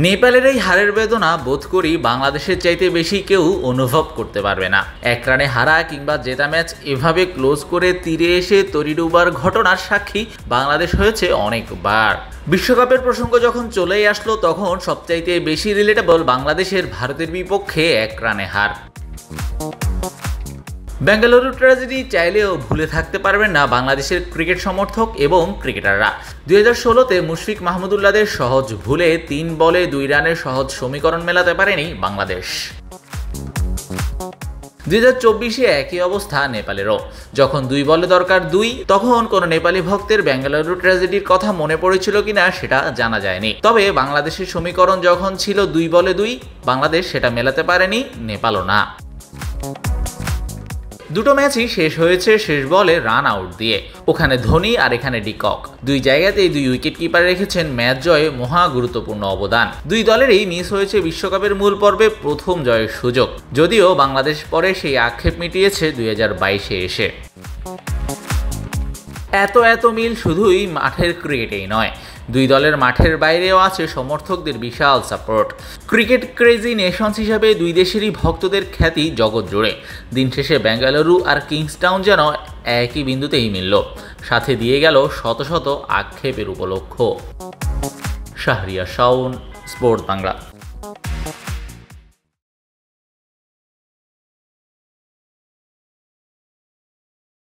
নেপালের এই হারের বেদনা বোধ করি বাংলাদেশের চাইতে বেশি কেউ অনুভব করতে পারবে না। এক রানে হারা কিংবা জেতা ম্যাচ এভাবে ক্লোজ করে তীরে এসে তরি ডুবার ঘটনার সাক্ষী বাংলাদেশ হয়েছে অনেকবার। বিশ্বকাপের প্রসঙ্গ যখন চলেই আসলো তখন সবচাইতে বেশি রিলেটেবল বাংলাদেশের ভারতের বিপক্ষে এক রানে হার। বেঙ্গালুরু ট্র্যাজেডি চাইলেও ভুলে থাকতে পারবেন না বাংলাদেশের ক্রিকেট সমর্থক এবং ক্রিকেটাররা। 2016-তে মুশফিক মাহমুদুল্লাহদের সহজ ভুলে 3 বলে 2 রানের সহজ সমীকরণ মেলাতে পারেনি বাংলাদেশ। 2024-এ একই অবস্থা নেপালেরও। যখন 2 বলে দরকার 2, তখন কোনো নেপালি ভক্তের বেঙ্গালুরু ট্র্যাজেডির কথা মনে পড়েছিল কিনা সেটা জানা যায়নি। তবে বাংলাদেশের সমীকরণ যখন ছিল 2 বলে 2, বাংলাদেশ সেটা মেলাতে পারেনি, নেপালও না। দুটো ম্যাচই শেষ হয়েছে শেষ বলে রান আউট দিয়ে। ওখানে ধোনি আর এখানে ডিকক। 2 জায়গাতেই 2 উইকেট কিপার রেখেছেন ম্যাচ জয়ে মহা গুরুত্বপূর্ণ অবদান। 2 দলেরই মিস হয়েছে বিশ্বকাপের মূল পর্বে প্রথম জয়ের সুযোগ, যদিও বাংলাদেশ পরে সেই আক্ষেপ মিটিয়েছে 2022-এ এসে। এত মিল শুধুই মাঠের ক্রিকেটেই নয়, 2 দলের মাঠের বাইরেও আছে সমর্থকদের বিশাল সাপোর্ট। ক্রিকেট ক্রেজি নেশনস হিসাবে 2 দেশেরই ভক্তদের খ্যাতি জগৎ জুড়ে। দিন শেষে বেঙ্গালুরু আর কিংসটাউন যেন একই বিন্দুতেই মিলল, সাথে দিয়ে গেল শত শত আক্ষেপের উপলক্ষ। শাহরিয়ার শাওন, স্পোর্টস বাংলা।